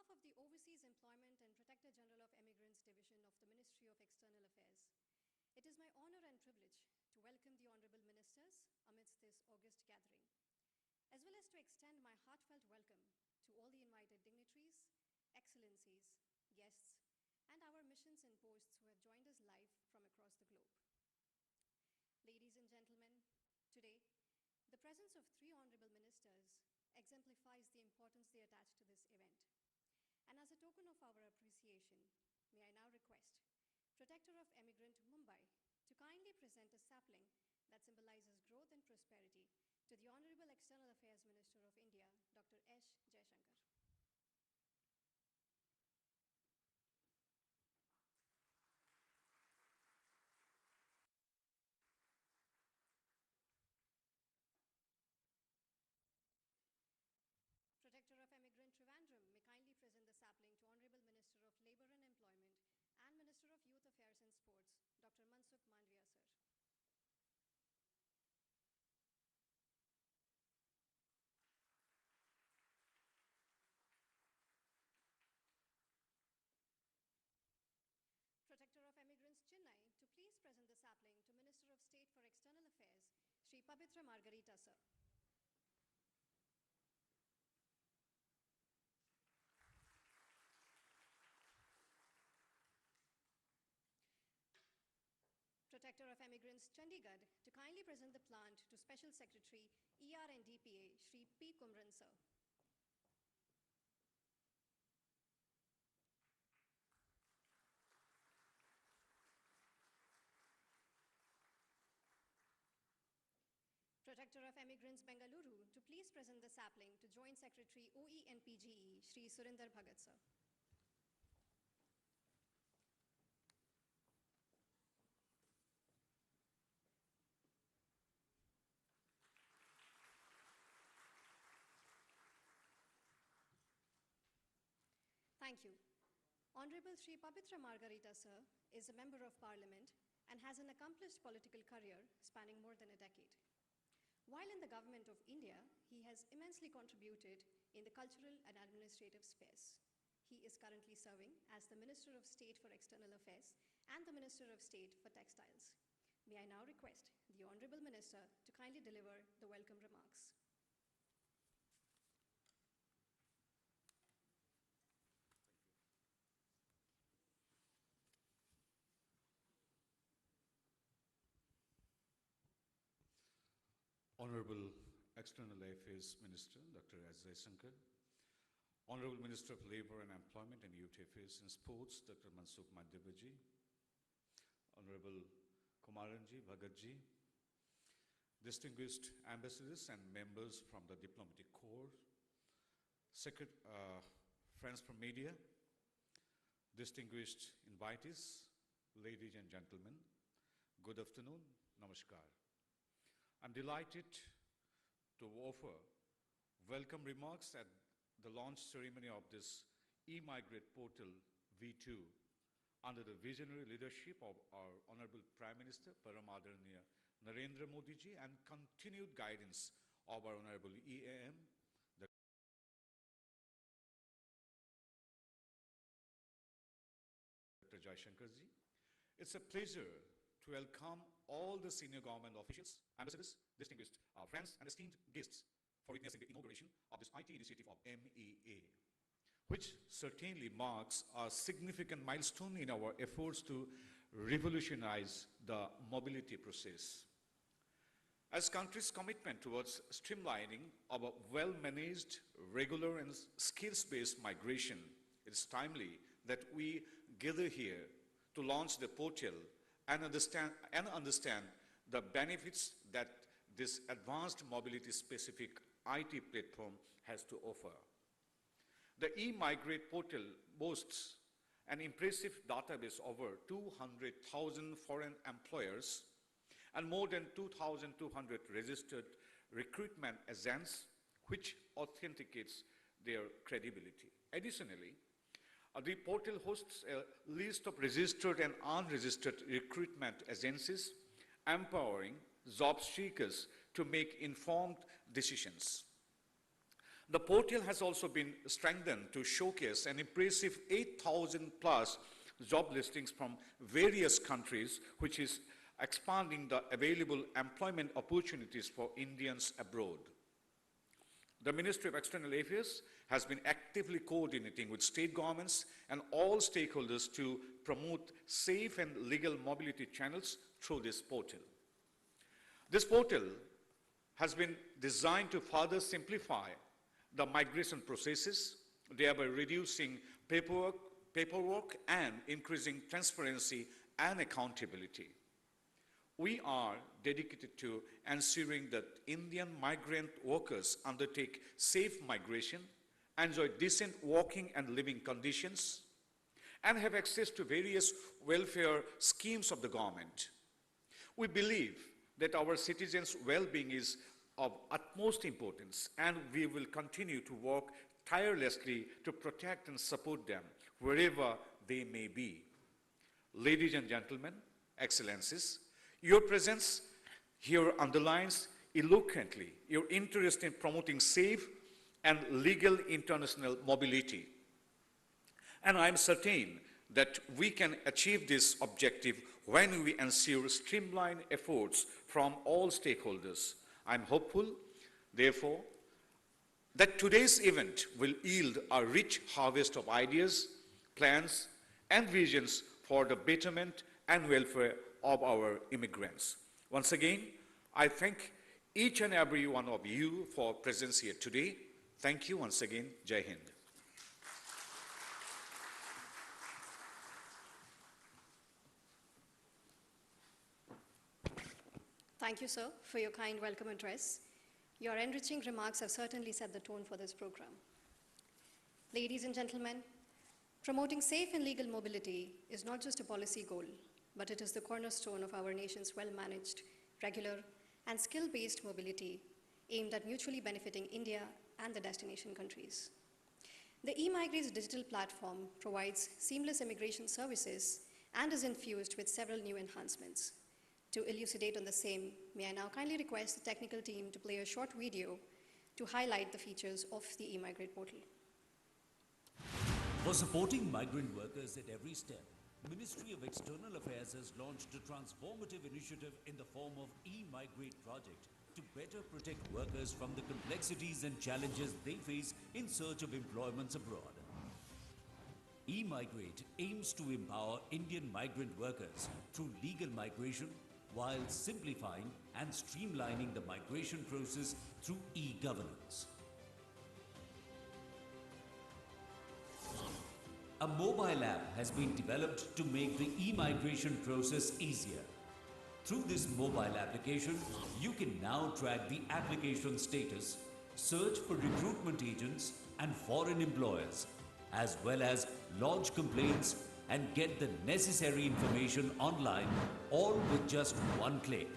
behalf of the Overseas Employment and Protector General of Emigrants Division of the Ministry of External Affairs, it is my honor and privilege to welcome the Honorable Ministers amidst this august gathering, as well as to extend my heartfelt welcome to all the invited dignitaries, excellencies, guests, and our missions and posts who have joined us live from across the globe. Ladies and gentlemen, today, the presence of three honorable ministers exemplifies the importance they attach to this event. And as a token of our appreciation, may I now request Protector of Emigrant Mumbai to kindly present a sapling that symbolizes growth and prosperity to the Honorable External Affairs Minister of India, Dr. Jaishankar. Protector of Emigrant Trivandrum may kindly present the sapling to Honorable Minister of Labour and Employment and Minister of Youth Affairs and Sports, Dr. Mansukh Mandviya, sir. Protector of Emigrants Chennai to please present the sapling to Minister of State for External Affairs, Shri Pabitra Margarita, sir. Protector of Emigrants Chandigarh to kindly present the plant to Special Secretary ER and DPA, Shri P. Kumran, sir. Protector of Emigrants Bengaluru to please present the sapling to Joint Secretary OE and PGE, Shri Surinder Bhagat, sir. Thank you. Honorable Shri Pabitra Margarita, sir, is a Member of Parliament and has an accomplished political career spanning more than a decade. While in the Government of India, he has immensely contributed in the cultural and administrative spheres. He is currently serving as the Minister of State for External Affairs and the Minister of State for Textiles. May I now request the Honorable Minister to kindly deliver the welcome remarks. Honorable External Affairs Minister, Dr. Jaishankar, Honorable Minister of Labour and Employment and Youth Affairs and Sports, Dr. Mansukh Mandviya, Honorable Kumaranji, Bhagatji, distinguished ambassadors and members from the diplomatic corps, friends from media, distinguished invitees, ladies and gentlemen, good afternoon, namaskar. I'm delighted to offer welcome remarks at the launch ceremony of this eMigrate portal V2 under the visionary leadership of our Honorable Prime Minister, Param Adaraniya Narendra Modi ji, and continued guidance of our Honorable EAM, Dr. Jaishankar ji. It's a pleasure to welcome all the senior government officials, ambassadors, distinguished friends, and esteemed guests for witnessing the inauguration of this IT initiative of MEA, which certainly marks a significant milestone in our efforts to revolutionize the mobility process. As country's commitment towards streamlining our well-managed, regular, and skills-based migration, it's timely that we gather here to launch the portal and understand the benefits that this advanced mobility-specific IT platform has to offer. The eMigrate portal boasts an impressive database of over 200,000 foreign employers and more than 2,200 registered recruitment agents, which authenticates their credibility. Additionally, the portal hosts a list of registered and unregistered recruitment agencies, empowering job seekers to make informed decisions. The portal has also been strengthened to showcase an impressive 8,000 plus job listings from various countries, which is expanding the available employment opportunities for Indians abroad. The Ministry of External Affairs has been actively coordinating with state governments and all stakeholders to promote safe and legal mobility channels through this portal. This portal has been designed to further simplify the migration processes, thereby reducing paperwork and increasing transparency and accountability. We are dedicated to ensuring that Indian migrant workers undertake safe migration, enjoy decent working and living conditions, and have access to various welfare schemes of the government. We believe that our citizens' well-being is of utmost importance, and we will continue to work tirelessly to protect and support them wherever they may be. Ladies and gentlemen, Excellencies, your presence here underlines eloquently your interest in promoting safe and legal international mobility. And I am certain that we can achieve this objective when we ensure streamlined efforts from all stakeholders. I am hopeful, therefore, that today's event will yield a rich harvest of ideas, plans, and visions for the betterment and welfare of our immigrants. Once again, I thank each and every one of you for presence here today. Thank you once again. Jai Hind. Thank you, sir, for your kind welcome address. Your enriching remarks have certainly set the tone for this program. Ladies and gentlemen, promoting safe and legal mobility is not just a policy goal, but it is the cornerstone of our nation's well-managed, regular, and skill-based mobility aimed at mutually benefiting India and the destination countries. The eMigrate's digital platform provides seamless immigration services and is infused with several new enhancements. To elucidate on the same, may I now kindly request the technical team to play a short video to highlight the features of the eMigrate portal. For supporting migrant workers at every step, Ministry of External Affairs has launched a transformative initiative in the form of eMigrate project to better protect workers from the complexities and challenges they face in search of employments abroad. eMigrate aims to empower Indian migrant workers through legal migration while simplifying and streamlining the migration process through e-governance. A mobile app has been developed to make the e-migration process easier. Through this mobile application, you can now track the application status, search for recruitment agents and foreign employers, as well as lodge complaints and get the necessary information online, all with just one click.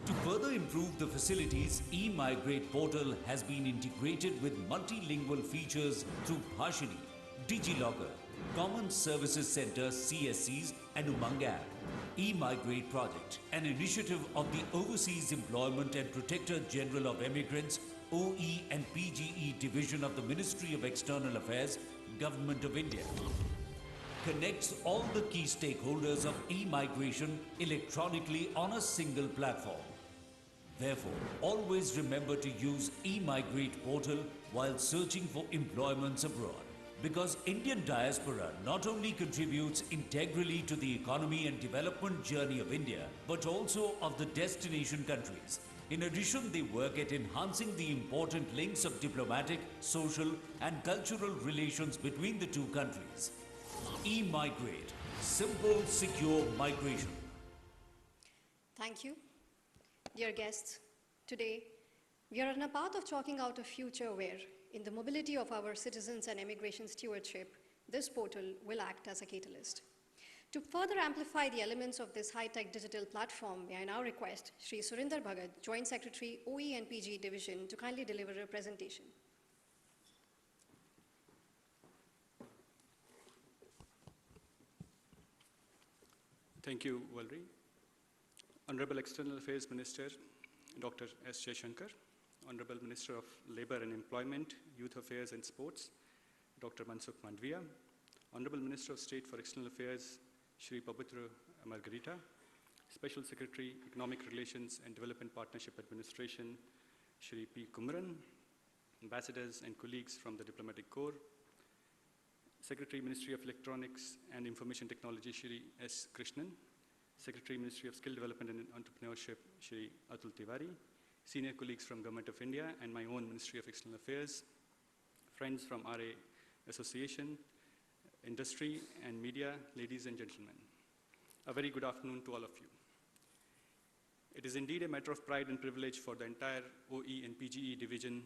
To further improve the facilities, eMigrate portal has been integrated with multilingual features through Bhashini, DigiLocker, Common Services Center CSCs and Umang app. eMigrate project, an initiative of the Overseas Employment and Protector General of Immigrants, OE and PGE Division of the Ministry of External Affairs, Government of India. Connects all the key stakeholders of e-migration electronically on a single platform. Therefore, always remember to use eMigrate portal while searching for employments abroad. Because Indian diaspora not only contributes integrally to the economy and development journey of India, but also of the destination countries. In addition, they work at enhancing the important links of diplomatic, social, and cultural relations between the two countries. eMigrate, simple, secure migration. Thank you. Dear guests, today we are on a path of chalking out a future where, in the mobility of our citizens and immigration stewardship, this portal will act as a catalyst. To further amplify the elements of this high-tech digital platform, may I now request Shri Surinder Bhagat, Joint Secretary, OE and PG Division, to kindly deliver a presentation. Thank you, Valerie. Honorable External Affairs Minister, Dr. S. Jaishankar, Honorable Minister of Labour and Employment, Youth Affairs and Sports, Dr. Mansukh Mandviya, Honorable Minister of State for External Affairs, Shri Pabitra Margarita, Special Secretary, Economic Relations and Development Partnership Administration, Shri P. Kumran, ambassadors and colleagues from the Diplomatic Corps, Secretary, Ministry of Electronics and Information Technology, Shri S. Krishnan, Secretary, Ministry of Skill Development and Entrepreneurship, Shri Atul Tiwari, senior colleagues from Government of India and my own Ministry of External Affairs, friends from RA Association, industry and media, ladies and gentlemen. A very good afternoon to all of you. It is indeed a matter of pride and privilege for the entire OE and PGE division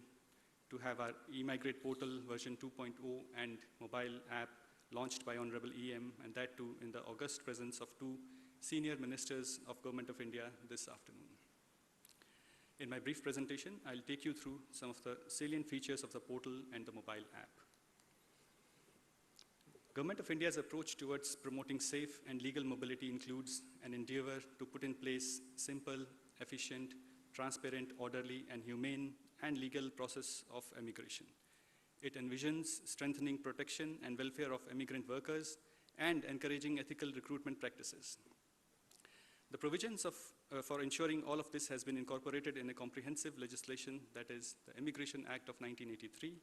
to have our eMigrate portal version 2.0 and mobile app launched by Honorable EM, and that too in the august presence of two senior ministers of Government of India this afternoon. In my brief presentation, I'll take you through some of the salient features of the portal and the mobile app. Government of India's approach towards promoting safe and legal mobility includes an endeavor to put in place simple, efficient, transparent, orderly, and humane and legal process of immigration. It envisions strengthening protection and welfare of immigrant workers and encouraging ethical recruitment practices. The provisions for ensuring all of this has been incorporated in a comprehensive legislation, that is the Immigration Act of 1983.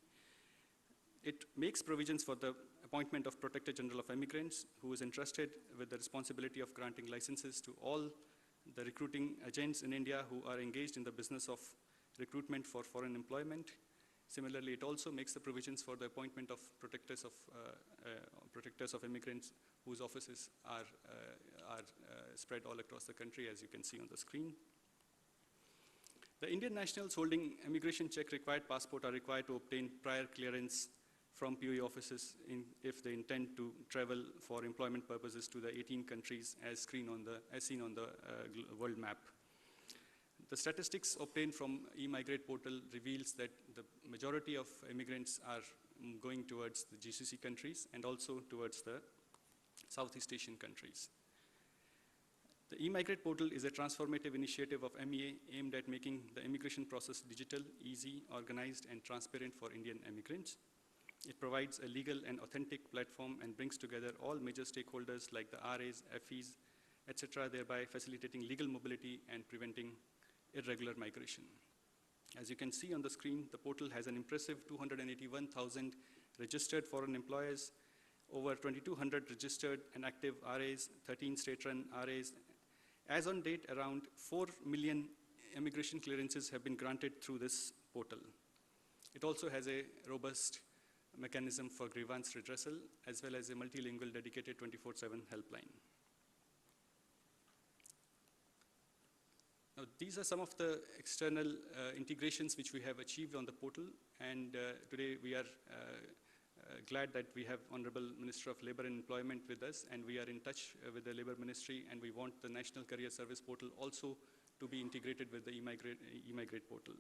It makes provisions for the appointment of Protector General of Immigrants, who is entrusted with the responsibility of granting licenses to all the recruiting agents in India who are engaged in the business of recruitment for foreign employment. Similarly, it also makes the provisions for the appointment of protectors of immigrants whose offices are spread all across the country, as you can see on the screen. The Indian nationals holding immigration check required passport are required to obtain prior clearance from POE offices if they intend to travel for employment purposes to the 18 countries as seen on the world map. The statistics obtained from eMigrate portal reveals that the majority of immigrants are going towards the GCC countries and also towards the Southeast Asian countries. The eMigrate portal is a transformative initiative of MEA aimed at making the immigration process digital, easy, organized, and transparent for Indian immigrants. It provides a legal and authentic platform and brings together all major stakeholders like the RAs, FEs, etc., thereby facilitating legal mobility and preventing irregular migration. As you can see on the screen, the portal has an impressive 281,000 registered foreign employers, over 2,200 registered and active RAs, 13 state-run RAs. As on date, around 4 million immigration clearances have been granted through this portal. It also has a robust mechanism for grievance redressal, as well as a multilingual dedicated 24/7 helpline. Now, these are some of the external integrations which we have achieved on the portal, and today we are glad that we have Honorable Minister of Labour and Employment with us, and we are in touch with the Labour Ministry, and we want the National Career Service portal also to be integrated with the eMigrate portal.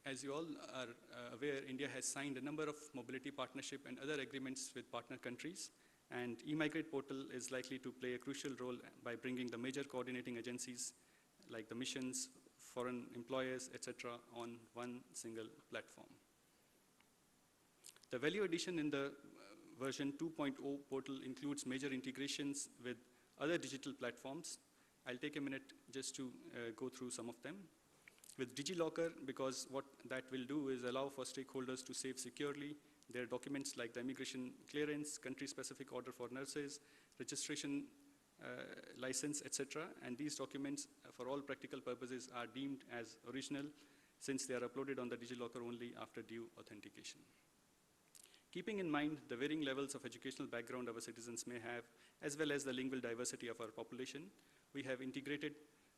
As you all are aware, India has signed a number of mobility partnership and other agreements with partner countries, and eMigrate portal is likely to play a crucial role by bringing the major coordinating agencies like the missions, foreign employers, etc., on one single platform. The value addition in the version 2.0 portal includes major integrations with other digital platforms. I'll take a minute just to go through some of them. With DigiLocker, because what that will do is allow for stakeholders to save securely their documents like the immigration clearance, country-specific order for nurses, registration license, etc. And these documents, for all practical purposes, are deemed as original since they are uploaded on the DigiLocker only after due authentication. Keeping in mind the varying levels of educational background our citizens may have, as well as the lingual diversity of our population, we have integrated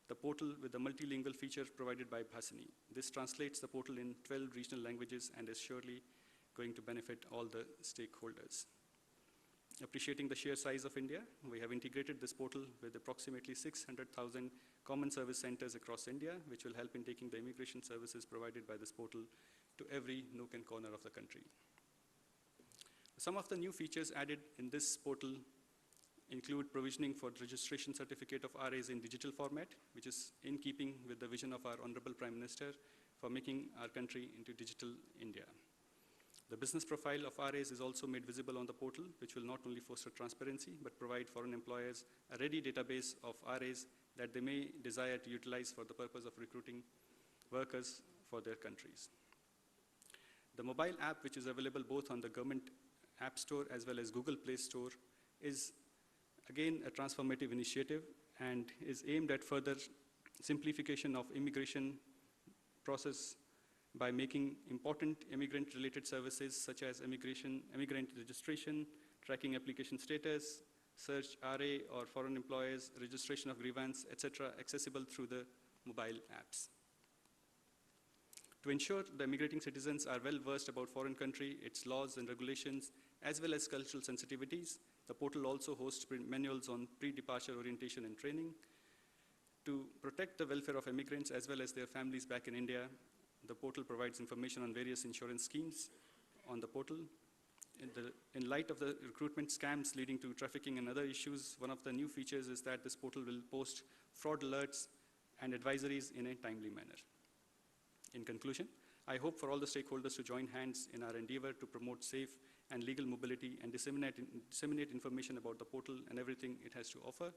the portal with the multilingual feature provided by Bhasini. This translates the portal in 12 regional languages and is surely going to benefit all the stakeholders. Appreciating the sheer size of India, we have integrated this portal with approximately 600,000 common service centers across India, which will help in taking the immigration services provided by this portal to every nook and corner of the country. Some of the new features added in this portal include provisioning for the registration certificate of RAs in digital format, which is in keeping with the vision of our Honorable Prime Minister for making our country into digital India. The business profile of RAs is also made visible on the portal, which will not only foster transparency, but provide foreign employers a ready database of RAs that they may desire to utilize for the purpose of recruiting workers for their countries. The mobile app, which is available both on the government App Store as well as Google Play Store, is again a transformative initiative and is aimed at further simplification of immigration process by making important immigrant-related services such as immigrant registration, tracking application status, search RA or foreign employers, registration of grievance, etc., accessible through the mobile apps. To ensure the immigrating citizens are well versed about foreign country, its laws and regulations, as well as cultural sensitivities, the portal also hosts manuals on pre-departure orientation and training. To protect the welfare of immigrants as well as their families back in India, the portal provides information on various insurance schemes on the portal. In light of the recruitment scams leading to trafficking and other issues, one of the new features is that this portal will post fraud alerts and advisories in a timely manner. In conclusion, I hope for all the stakeholders to join hands in our endeavor to promote safe and legal mobility and disseminate information about the portal and everything it has to offer.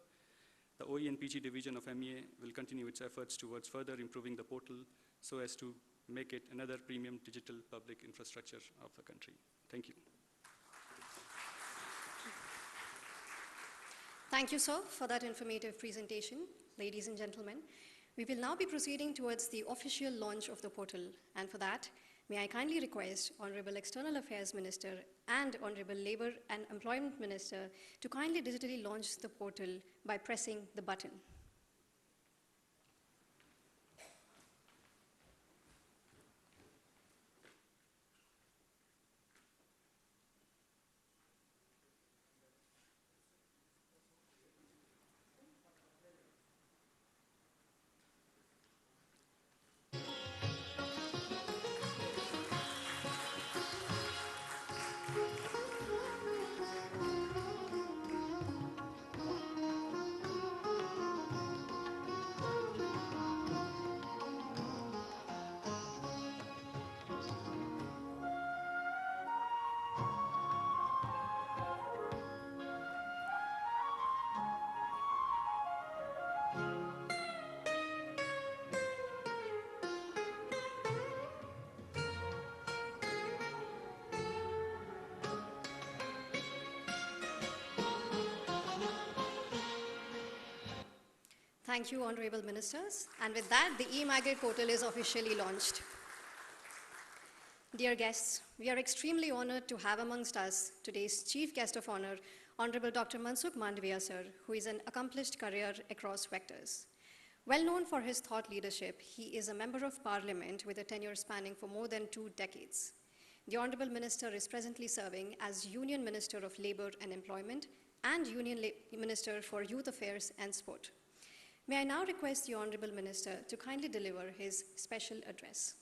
The OE and PG division of MEA will continue its efforts towards further improving the portal so as to make it another premium digital public infrastructure of the country. Thank you. Thank you, sir, for that informative presentation. Ladies and gentlemen, we will now be proceeding towards the official launch of the portal. And for that, may I kindly request Honorable External Affairs Minister and Honorable Labour and Employment Minister to kindly digitally launch the portal by pressing the button. Thank you, Honorable Ministers. And with that, the eMigrate portal is officially launched. Dear guests, we are extremely honored to have amongst us today's Chief Guest of Honor, Honorable Dr. Mansukh Mandviya sir, who is an accomplished career across vectors. Well known for his thought leadership, he is a member of Parliament with a tenure spanning for more than 2 decades. The Honorable Minister is presently serving as Union Minister of Labour and Employment and Union Minister for Youth Affairs and Sport. May I now request the Honorable Minister to kindly deliver his special address.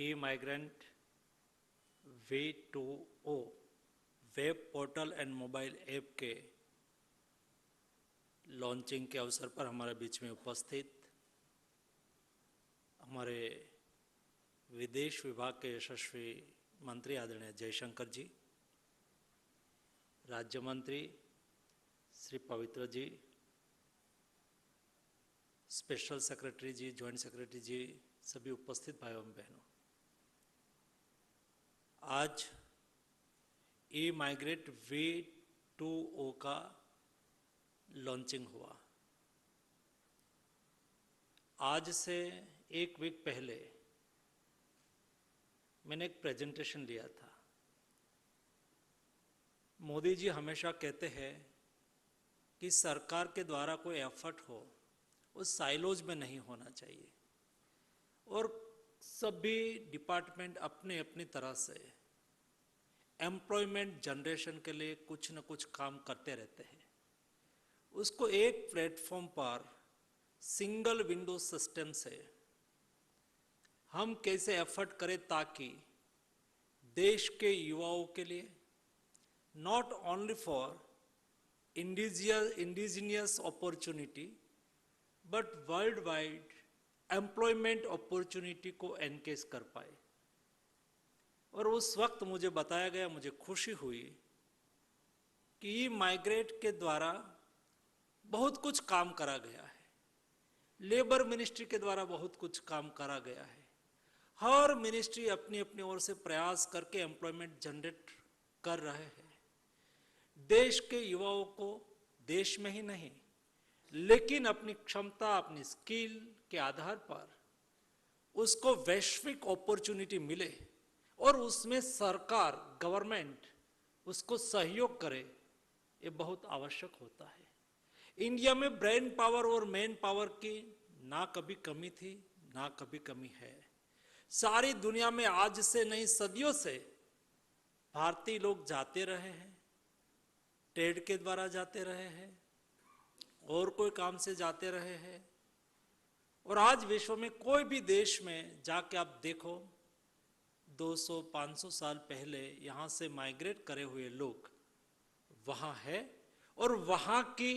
e-Migrant V2O web portal and mobile app के launching के अवसर पर हमारे बीच में उपस्थित हमारे विदेश विभाग के यशस्वी मंत्री आदरणीय जयशंकर जी, राज्य मंत्री श्री पवित्र जी, स्पेशल सेक्रेटरी जी, जॉइंट सेक्रेटरी जी, सभी उपस्थित भाइयों एवं बहनों, आज e-Migrate V2O का लॉन्चिंग हुआ। आज से 1 वीक पहले मैंने एक प्रेजेंटेशन लिया था। मोदी जी हमेशा कहते हैं कि सरकार के द्वारा कोई एफर्ट हो उस साइलोज में नहीं होना चाहिए और सभी डिपार्टमेंट अपने अपनी तरह से एम्प्लॉयमेंट जनरेशन के लिए कुछ न कुछ काम करते रहते हैं। उसको एक प्लेटफॉर्म पर सिंगल विंडो सिस्टम से हम कैसे एफर्ट करें ताकि देश के युवाओं के लिए not only for indigenous opportunity but world wide employment opportunity को एनकेज कर पाए। और उस वक्त मुझे बताया गया, मुझे खुशी हुई कि ई-माइग्रेट के द्वारा बहुत कुछ काम करा गया है, लेबर मिनिस्ट्री के द्वारा बहुत कुछ काम करा गया है। हर मिनिस्ट्री अपनी अपनी ओर से प्रयास करके एम्प्लॉयमेंट जनरेट कर रहे हैं। देश के युवाओं को देश में ही नहीं लेकिन अपनी क्षमता, अपनी स्किल के आधार पर उसको वैश्विक अपॉर्चुनिटी मिले और उसमें सरकार, गवर्नमेंट उसको सहयोग करे, ये बहुत आवश्यक होता है। इंडिया में ब्रेन पावर और मैन पावर की ना कभी कमी थी ना कभी कमी है। सारी दुनिया में आज से नहीं सदियों से भारतीय लोग जाते रहे हैं, ट्रेड के द्वारा जाते रहे हैं और कोई काम से जाते रहे हैं। और आज विश्व में कोई भी देश में जाके आप देखो, 200-500 साल पहले यहाँ से माइग्रेट करे हुए लोग वहाँ है और वहाँ की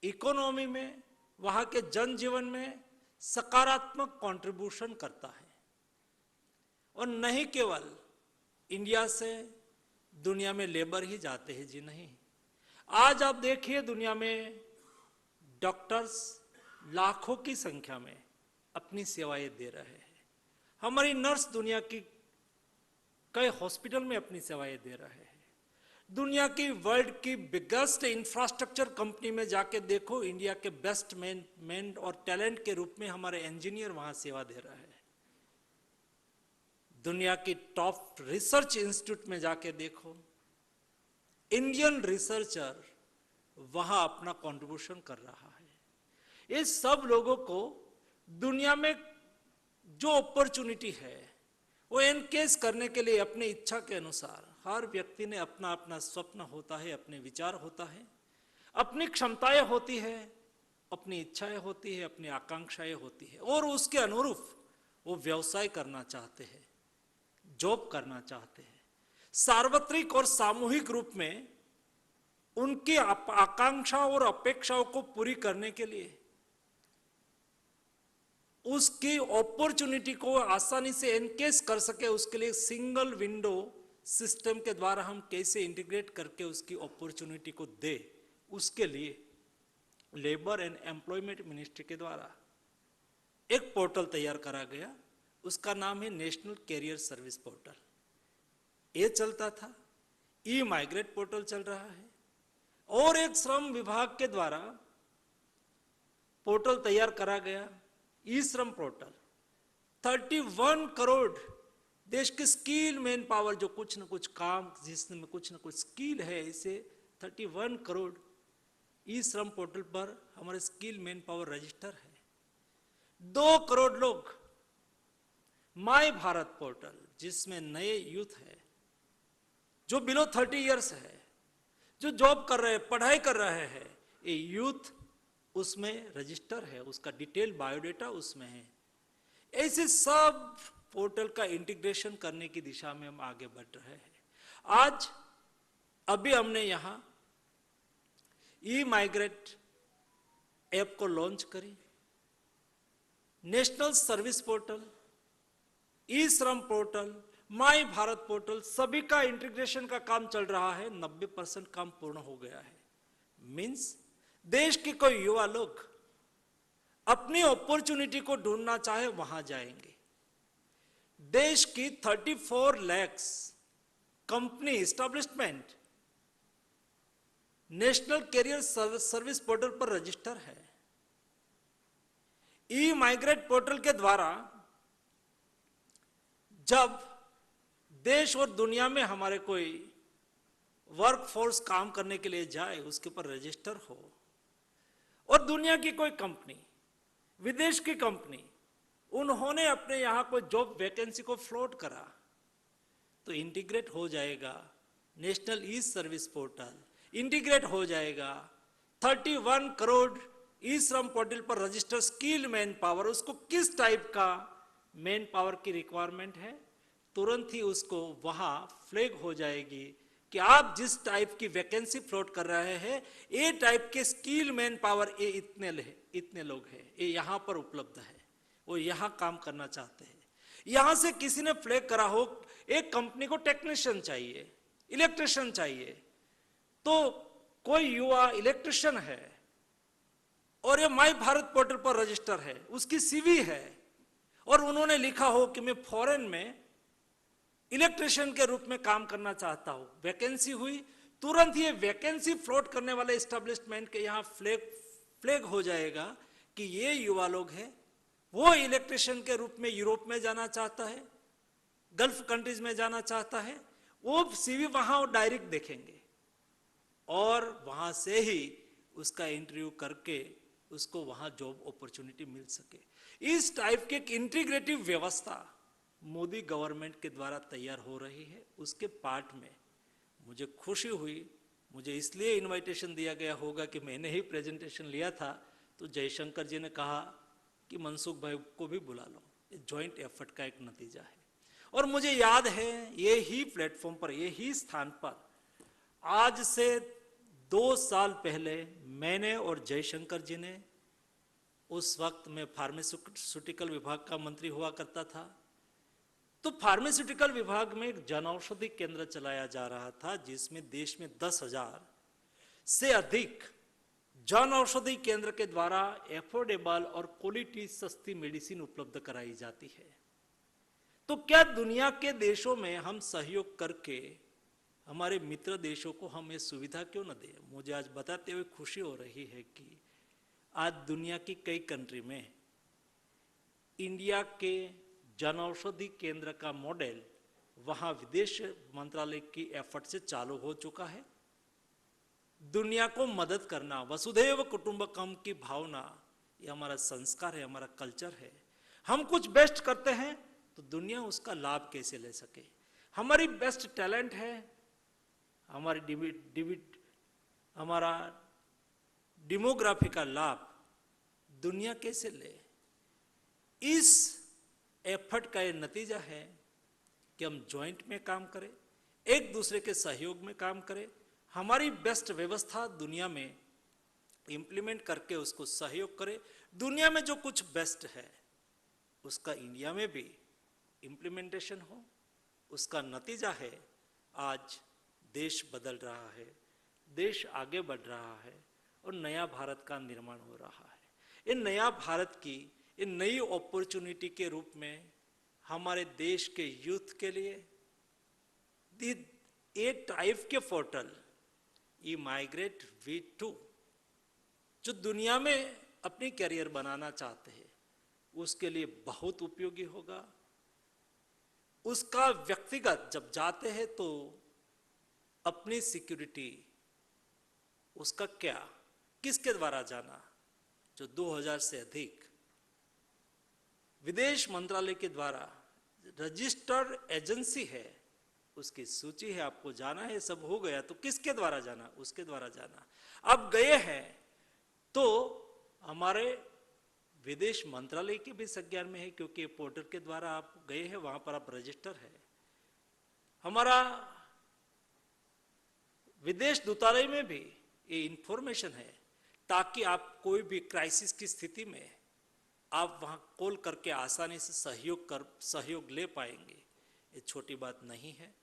इकोनॉमी में, वहाँ के जनजीवन में सकारात्मक कंट्रीब्यूशन करता है। और नहीं केवल इंडिया से दुनिया में लेबर ही जाते हैं जी, नहीं। आज आप देखिए दुनिया में डॉक्टर्स लाखों की संख्या में अपनी सेवाएं दे रहे हैं। हमारी नर्स दुनिया की कई हॉस्पिटल में अपनी सेवाएं दे रहे हैं। दुनिया की वर्ल्ड की बिगेस्ट इंफ्रास्ट्रक्चर कंपनी में जाके देखो, इंडिया के बेस्ट मैन और टैलेंट के रूप में हमारे इंजीनियर वहां सेवा दे रहे हैं। दुनिया की टॉप रिसर्च इंस्टीट्यूट में जाके देखो, इंडियन रिसर्चर वहां अपना कंट्रीब्यूशन कर रहा है। ये सब लोगों को दुनिया में जो अपॉर्चुनिटी है वो एनकेज करने के लिए अपनी इच्छा के अनुसार हर व्यक्ति ने अपना अपना स्वप्न होता है, अपने विचार होता है, अपनी क्षमताएं होती है, अपनी इच्छाएं होती है, अपनी आकांक्षाएं होती है और उसके अनुरूप वो व्यवसाय करना चाहते हैं, जॉब करना चाहते हैं। सार्वत्रिक और सामूहिक रूप में उनकी आकांक्षा और अपेक्षाओं को पूरी करने के लिए, उसकी अपॉर्चुनिटी को आसानी से एनकेज कर सके, उसके लिए सिंगल विंडो सिस्टम के द्वारा हम कैसे इंटीग्रेट करके उसकी अपॉर्चुनिटी को दे, उसके लिए लेबर एंड एम्प्लॉयमेंट मिनिस्ट्री के द्वारा एक पोर्टल तैयार करा गया। उसका नाम है नेशनल कैरियर सर्विस पोर्टल। ये चलता था, ई-माइग्रेट पोर्टल चल रहा है और एक श्रम विभाग के द्वारा पोर्टल तैयार करा गया, ई श्रम पोर्टल। 31 करोड़ देश के स्किल मैन पावर, जो कुछ न कुछ काम, जिसमें कुछ न कुछ स्किल है, इसे 31 करोड़ ई श्रम पोर्टल पर हमारे स्किल मैन पावर रजिस्टर है। 2 करोड़ लोग माय भारत पोर्टल, जिसमें नए यूथ है जो बिलो 30 इयर्स है, जो जॉब कर रहे हैं, पढ़ाई कर रहे हैं, ये यूथ उसमें रजिस्टर है, उसका डिटेल बायोडेटा उसमें है। ऐसे सब पोर्टल का इंटीग्रेशन करने की दिशा में हम आगे बढ़ रहे हैं। आज अभी हमने यहां ई-माइग्रेट ऐप को लॉन्च करी, नेशनल सर्विस पोर्टल, ई श्रम पोर्टल, माय भारत पोर्टल, सभी का इंटीग्रेशन का काम चल रहा है। 90% काम पूर्ण हो गया है। मीन्स देश के कोई युवा लोग अपनी अपॉर्चुनिटी को ढूंढना चाहे वहां जाएंगे। देश की 34 lakh company establishment national career service portal पर रजिस्टर है। ई-माइग्रेट पोर्टल के द्वारा जब देश और दुनिया में हमारे कोई वर्कफोर्स काम करने के लिए जाए, उसके ऊपर रजिस्टर हो, और दुनिया की कोई कंपनी, विदेश की कंपनी, उन्होंने अपने यहाँ कोई जॉब वैकेंसी को फ्लोट करा, तो इंटीग्रेट हो जाएगा national e service portal, integrate हो जाएगा 31 करोड़ ई श्रम पोर्टल पर रजिस्टर स्किल मैन पावर। उसको किस टाइप का मैन पावर की रिक्वायरमेंट है, तुरंत ही उसको वहां फ्लैग हो जाएगी कि आप जिस टाइप की वैकेंसी फ्लोट कर रहे हैं, ये टाइप के स्किल मैन पावर ये इतने लोग हैं, ये यहां पर उपलब्ध है, वो यहां काम करना चाहते हैं। यहां से किसी ने फ्लैग करा हो, एक कंपनी को टेक्नीशियन चाहिए, इलेक्ट्रिशियन चाहिए, तो कोई युवा इलेक्ट्रिशियन है और ये माई भारत पोर्टल पर रजिस्टर है, उसकी सीवी है, और उन्होंने लिखा हो कि मैं फॉरेन में इलेक्ट्रिशियन के रूप में काम करना चाहता हूं, वैकेंसी हुई, तुरंत ये वैकेंसी फ्लोट करने वाले एस्टेब्लिशमेंट के यहां फ्लैग हो जाएगा कि ये युवा लोग हैं, वो इलेक्ट्रिशियन के रूप में यूरोप में जाना चाहता है, गल्फ कंट्रीज में जाना चाहता है, वो सीवी वहां डायरेक्ट देखेंगे और वहां से ही उसका इंटरव्यू करके उसको वहां जॉब अपॉर्चुनिटी मिल सके। इस टाइप की एक इंटीग्रेटिव व्यवस्था मोदी गवर्नमेंट के द्वारा तैयार हो रही है। उसके पार्ट में मुझे खुशी हुई, मुझे इसलिए इनविटेशन दिया गया होगा कि मैंने ही प्रेजेंटेशन लिया था, तो जयशंकर जी ने कहा कि मनसुख भाई को भी बुला लो, ये जॉइंट एफर्ट का एक नतीजा है। और मुझे याद है ये ही प्लेटफॉर्म पर, ये ही स्थान पर आज से 2 साल पहले मैंने और जयशंकर जी ने, उस वक्त मैं फार्मास्यूटिकल विभाग का मंत्री हुआ करता था, तो फार्मास्यूटिकल विभाग में एक जन औषधि केंद्र चलाया जा रहा था, जिसमें देश में 10,000 से अधिक जन औषधि केंद्र के द्वारा एफोर्डेबल और क्वालिटी सस्ती मेडिसिन उपलब्ध कराई जाती है। तो क्या दुनिया के देशों में हम सहयोग करके हमारे मित्र देशों को हम ये सुविधा क्यों न दें? मुझे आज बताते हुए खुशी हो रही है कि आज दुनिया की कई कंट्री में इंडिया के जन औषधि केंद्र का मॉडल वहां विदेश मंत्रालय की एफर्ट से चालू हो चुका है। दुनिया को मदद करना, वसुधैव कुटुंबकम की भावना, ये हमारा संस्कार है, हमारा कल्चर है। हम कुछ बेस्ट करते हैं तो दुनिया उसका लाभ कैसे ले सके? हमारी बेस्ट टैलेंट है, हमारा डेमोग्राफी का लाभ दुनिया कैसे ले? इस एफर्ट का ये नतीजा है कि हम जॉइंट में काम करें, एक दूसरे के सहयोग में काम करें, हमारी बेस्ट व्यवस्था दुनिया में इंप्लीमेंट करके उसको सहयोग करें। दुनिया में जो कुछ बेस्ट है उसका इंडिया में भी इंप्लीमेंटेशन हो। उसका नतीजा है आज देश बदल रहा है, देश आगे बढ़ रहा है और नया भारत का निर्माण हो रहा है। इन नया भारत की इन नई अपॉर्चुनिटी के रूप में हमारे देश के यूथ के लिए ए टाइप के पोर्टल eMigrate V2 जो दुनिया में अपनी कैरियर बनाना चाहते हैं उसके लिए बहुत उपयोगी होगा। उसका व्यक्तिगत जब जाते हैं तो अपनी सिक्योरिटी, उसका क्या, किसके द्वारा जाना, जो 2000 से अधिक विदेश मंत्रालय के द्वारा रजिस्टर्ड एजेंसी है उसकी सूची है, आपको जाना है, सब हो गया तो किसके द्वारा जाना, उसके द्वारा जाना। अब गए हैं तो हमारे विदेश मंत्रालय के भी संज्ञान में है क्योंकि पोर्टल के द्वारा आप गए हैं, वहां पर आप रजिस्टर है। हमारा विदेश दूतावास में भी ये इंफॉर्मेशन है ताकि आप कोई भी क्राइसिस की स्थिति में आप वहां कॉल करके आसानी से सहयोग ले पाएंगे। ये छोटी बात नहीं है।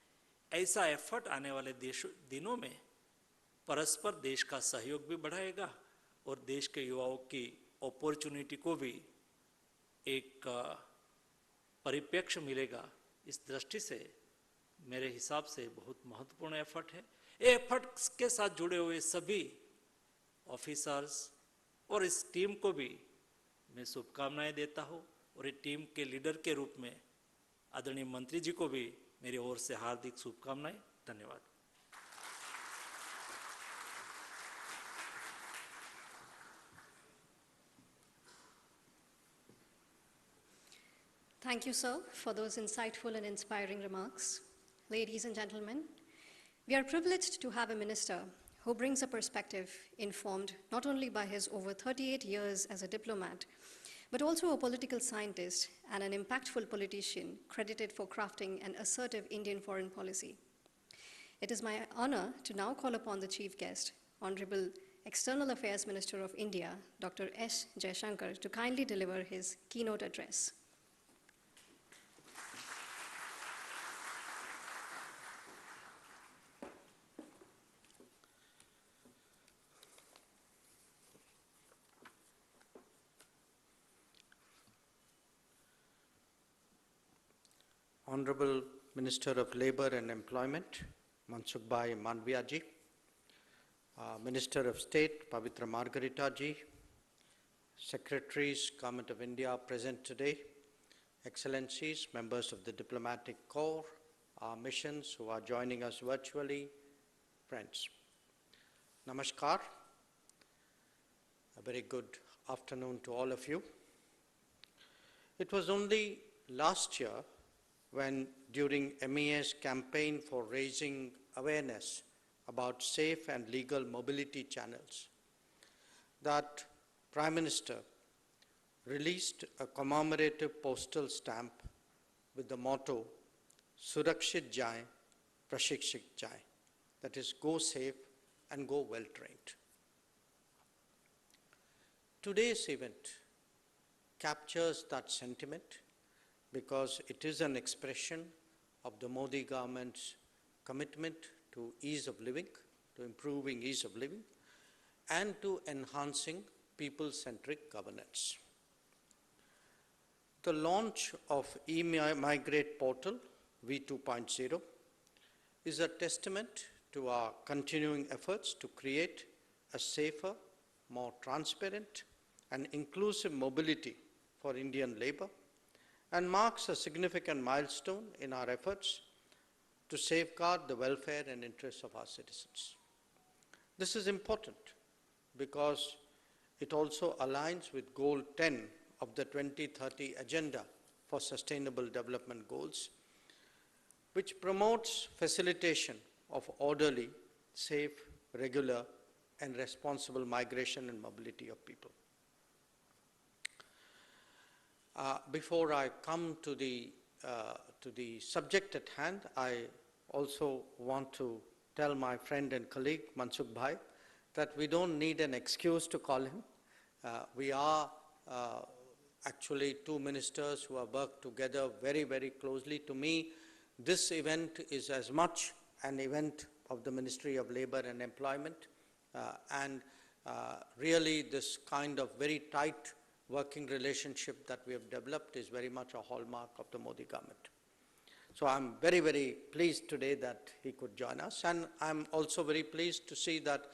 ऐसा एफर्ट आने वाले दिनों में परस्पर देश का सहयोग भी बढ़ाएगा और देश के युवाओं की अपॉर्चुनिटी को भी एक परिप्रेक्ष्य मिलेगा। इस दृष्टि से मेरे हिसाब से बहुत महत्वपूर्ण एफर्ट है। ये एफर्ट के साथ जुड़े हुए सभी ऑफिसर्स और इस टीम को भी मैं शुभकामनाएं देता हूं और ये टीम के लीडर के रूप में आदरणीय मंत्री जी को भी मेरी ओर से हार्दिक शुभकामनाएं। धन्यवाद। Thank you, sir, for those insightful and inspiring remarks. Ladies and gentlemen, we are privileged to have a minister who brings a perspective informed not only by his over 38 years as a diplomat, but also a political scientist and an impactful politician credited for crafting an assertive Indian foreign policy. It is my honor to now call upon the chief guest, Honorable External Affairs Minister of India, Dr. S. Jaishankar, to kindly deliver his keynote address. Honorable Minister of Labour and Employment, Mansukh Manviya ji, Minister of State, Pavitra Margarita ji, Secretaries, Government of India present today, Excellencies, members of the Diplomatic Corps, our missions who are joining us virtually, friends. Namaskar. A very good afternoon to all of you. It was only last year when during MEA's campaign for raising awareness about safe and legal mobility channels that Prime Minister released a commemorative postal stamp with the motto, Surakshit Jaye, Prashikshit Jaye, that is, go safe and go well trained. Today's event captures that sentiment because it is an expression of the Modi government's commitment to ease of living, to improving ease of living, and to enhancing people-centric governance. The launch of eMigrate portal v2.0 is a testament to our continuing efforts to create a safer, more transparent, and inclusive mobility for Indian labor, and marks a significant milestone in our efforts to safeguard the welfare and interests of our citizens. This is important because it also aligns with Goal 10 of the 2030 Agenda for Sustainable Development Goals, which promotes facilitation of orderly, safe, regular, and responsible migration and mobility of people. Before I come to the subject at hand, I also want to tell my friend and colleague Mansukh Bhai that we don't need an excuse to call him. We are actually two ministers who have worked together very, very closely. To me, this event is as much an event of the Ministry of Labour and Employment, and really this kind of very tight working relationship that we have developed is very much a hallmark of the Modi government. So I'm very, very pleased today that he could join us, and I'm also very pleased to see that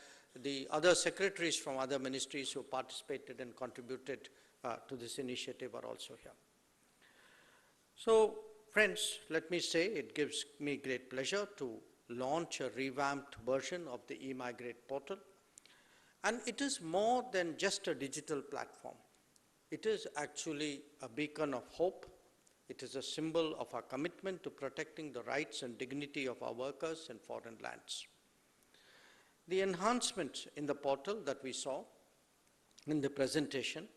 the other secretaries from other ministries who participated and contributed to this initiative are also here. So friends, let me say it gives me great pleasure to launch a revamped version of the eMigrate portal, and it is more than just a digital platform. It is actually a beacon of hope. It is a symbol of our commitment to protecting the rights and dignity of our workers in foreign lands. The enhancements in the portal that we saw in the presentation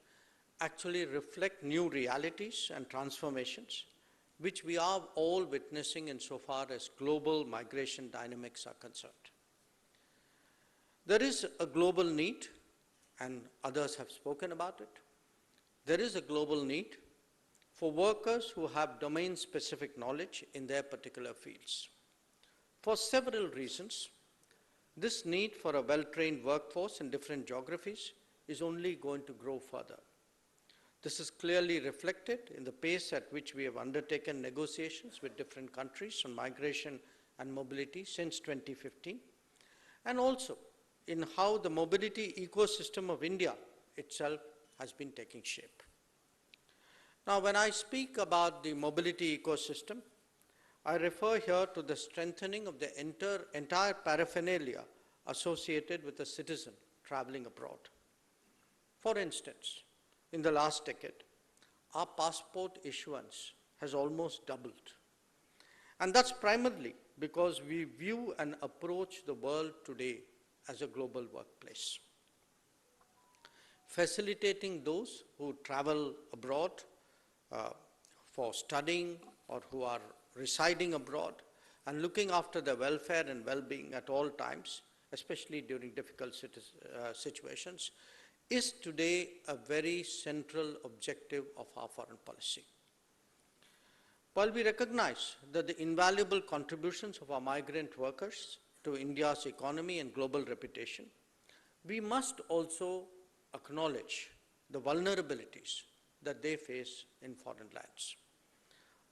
actually reflect new realities and transformations which we are all witnessing insofar as global migration dynamics are concerned. There is a global need, and others have spoken about it. There is a global need for workers who have domain-specific knowledge in their particular fields. For several reasons, this need for a well-trained workforce in different geographies is only going to grow further. This is clearly reflected in the pace at which we have undertaken negotiations with different countries on migration and mobility since 2015, and also in how the mobility ecosystem of India itself has been taking shape. Now, when I speak about the mobility ecosystem, I refer here to the strengthening of the entire paraphernalia associated with a citizen traveling abroad. For instance, in the last decade, our passport issuance has almost doubled. And that's primarily because we view and approach the world today as a global workplace. Facilitating those who travel abroad for studying or who are residing abroad and looking after their welfare and well-being at all times, especially during difficult situations, is today a very central objective of our foreign policy. While we recognize that the invaluable contributions of our migrant workers to India's economy and global reputation, we must also acknowledge the vulnerabilities that they face in foreign lands.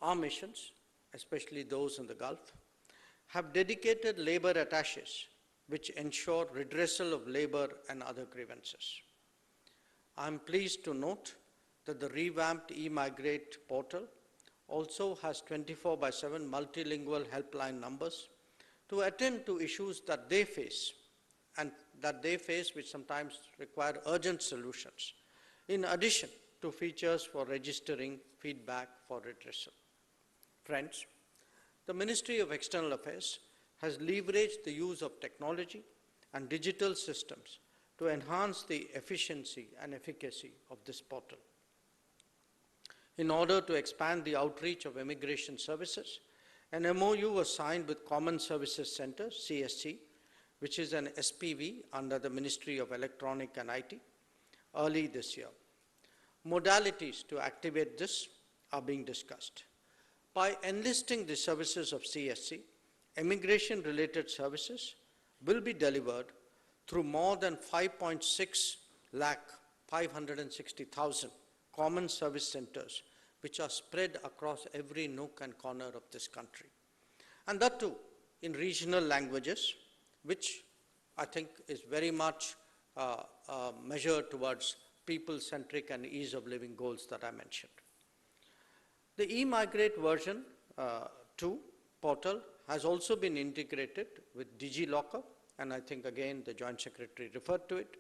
Our missions, especially those in the Gulf, have dedicated labor attaches which ensure redressal of labor and other grievances. I am pleased to note that the revamped eMigrate portal also has 24/7 multilingual helpline numbers to attend to issues that they face which sometimes require urgent solutions, in addition to features for registering feedback for redressal. Friends, the Ministry of External Affairs has leveraged the use of technology and digital systems to enhance the efficiency and efficacy of this portal. In order to expand the outreach of immigration services, an MOU was signed with Common Services Center, CSC, which is an SPV under the Ministry of Electronic and IT, early this year. Modalities to activate this are being discussed. By enlisting the services of CSC, immigration-related services will be delivered through more than 5.6 lakh 560,000 common service centers which are spread across every nook and corner of this country. And that too in regional languages, which I think is very much measured towards people-centric and ease of living goals that I mentioned. The eMigrate version 2 portal has also been integrated with DigiLocker, and I think again the Joint Secretary referred to it.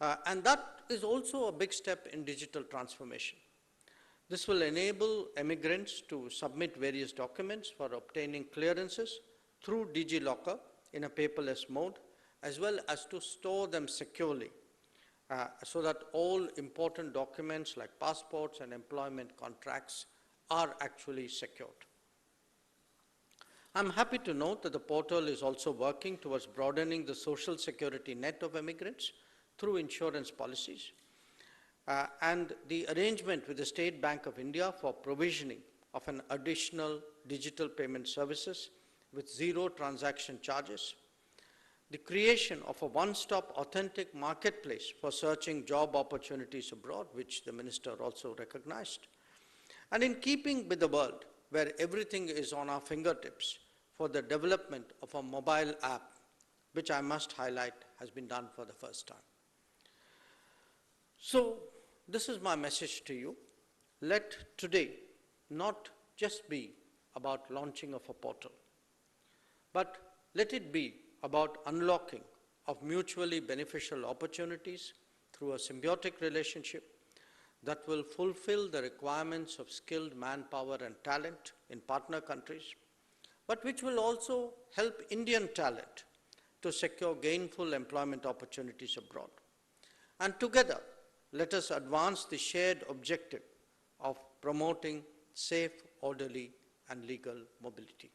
And that is also a big step in digital transformation. This will enable immigrants to submit various documents for obtaining clearances through DigiLocker in a paperless mode, as well as to store them securely so that all important documents like passports and employment contracts are actually secured. I'm happy to note that the portal is also working towards broadening the social security net of immigrants through insurance policies, and the arrangement with the State Bank of India for provisioning of an additional digital payment services with zero transaction charges, the creation of a one-stop authentic marketplace for searching job opportunities abroad, which the Minister also recognized, and in keeping with the world where everything is on our fingertips, for the development of a mobile app, which I must highlight has been done for the first time. So this is my message to you. Let today not just be about launching of a portal, but let it be about unlocking of mutually beneficial opportunities through a symbiotic relationship that will fulfill the requirements of skilled manpower and talent in partner countries, but which will also help Indian talent to secure gainful employment opportunities abroad. And together, let us advance the shared objective of promoting safe, orderly, and legal mobility.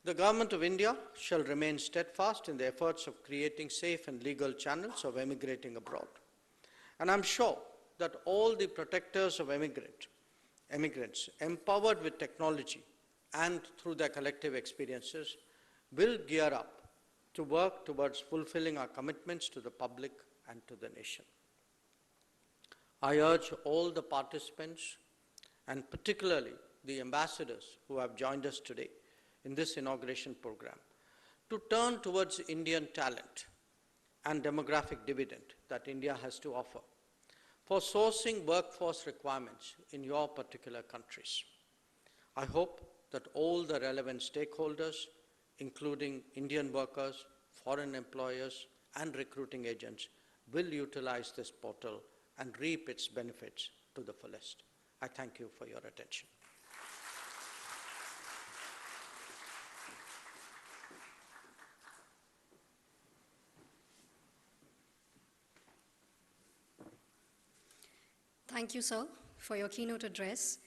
The Government of India shall remain steadfast in the efforts of creating safe and legal channels of emigrating abroad. And I'm sure that all the protectors of immigrants, empowered with technology and through their collective experiences, will gear up to work towards fulfilling our commitments to the public and to the nation. I urge all the participants, and particularly the ambassadors who have joined us today in this inauguration program, to turn towards Indian talent and demographic dividend that India has to offer for sourcing workforce requirements in your particular countries. I hope that all the relevant stakeholders, including Indian workers, foreign employers, and recruiting agents, will utilize this portal and reap its benefits to to the fullest. I thank you for your attention. Thank you, sir, for your keynote address,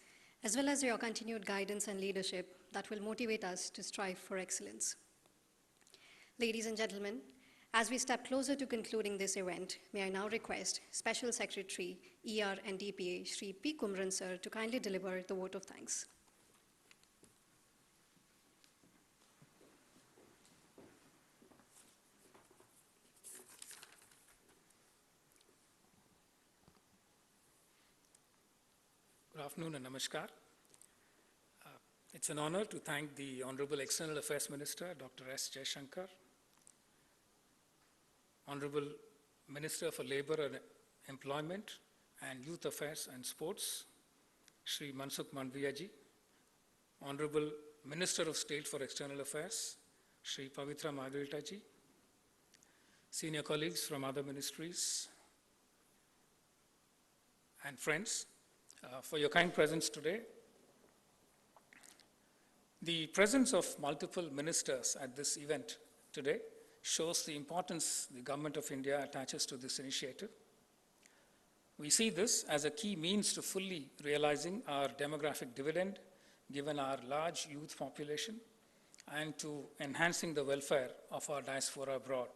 as well as your continued guidance and leadership that will motivate us to strive for excellence. Ladies and gentlemen, as we step closer to concluding this event, may I now request Special Secretary, ER and DPA, Shri P. Kumran sir, to kindly deliver the vote of thanks. Good afternoon and namaskar. It's an honor to thank the Honorable External Affairs Minister, Dr. S. Jaishankar, Honorable Minister for Labor and Employment and Youth Affairs and Sports, Shri Mansukh Mandaviya ji, Honorable Minister of State for External Affairs, Shri Pavitra Margarita ji, senior colleagues from other ministries, and friends, for your kind presence today. The presence of multiple ministers at this event today shows the importance the Government of India attaches to this initiative. We see this as a key means to fully realizing our demographic dividend, given our large youth population, and to enhancing the welfare of our diaspora abroad.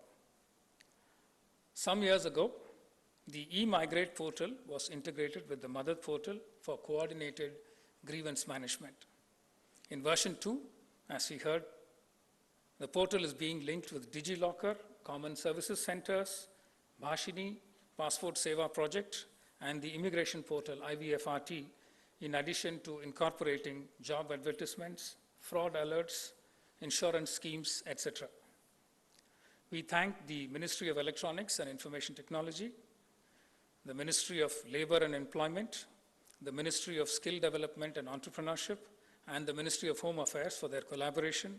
Some years ago, the eMigrate portal was integrated with the Mother portal for coordinated grievance management. In version 2, as we heard, the portal is being linked with DigiLocker, Common Services Centers, Bhashini, Passport Seva Project, and the Immigration Portal, IVFRT, in addition to incorporating job advertisements, fraud alerts, insurance schemes, etc. We thank the Ministry of Electronics and Information Technology, the Ministry of Labor and Employment, the Ministry of Skill Development and Entrepreneurship, and the Ministry of Home Affairs for their collaboration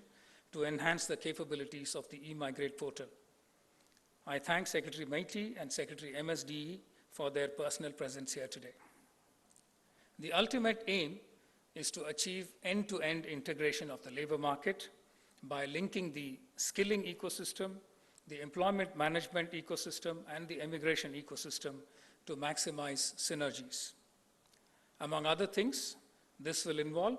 to enhance the capabilities of the eMigrate portal. I thank Secretary Maiti and Secretary MSDE for their personal presence here today. The ultimate aim is to achieve end-to-end integration of the labor market by linking the skilling ecosystem, the employment management ecosystem, and the immigration ecosystem to maximize synergies. Among other things, this will involve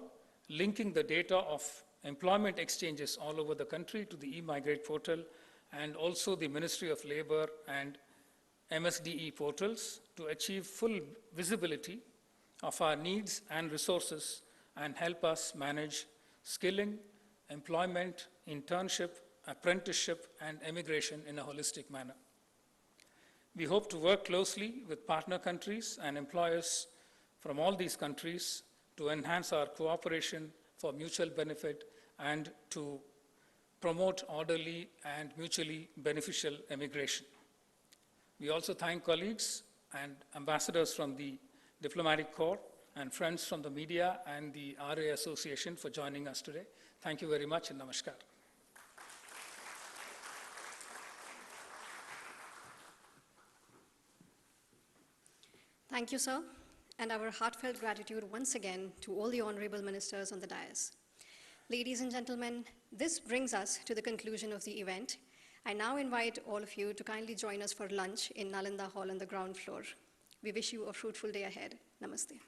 linking the data of employment exchanges all over the country to the eMigrate portal, and also the Ministry of Labor and MSDE portals to achieve full visibility of our needs and resources and help us manage skilling, employment, internship, apprenticeship, and immigration in a holistic manner. We hope to work closely with partner countries and employers from all these countries to enhance our cooperation for mutual benefit and to promote orderly and mutually beneficial immigration. We also thank colleagues and ambassadors from the Diplomatic Corps and friends from the media and the RA Association for joining us today. Thank you very much and namaskar. Thank you, sir, and our heartfelt gratitude once again to all the honorable ministers on the dais. Ladies and gentlemen, this brings us to the conclusion of the event. I now invite all of you to kindly join us for lunch in Nalanda Hall on the ground floor. We wish you a fruitful day ahead. Namaste.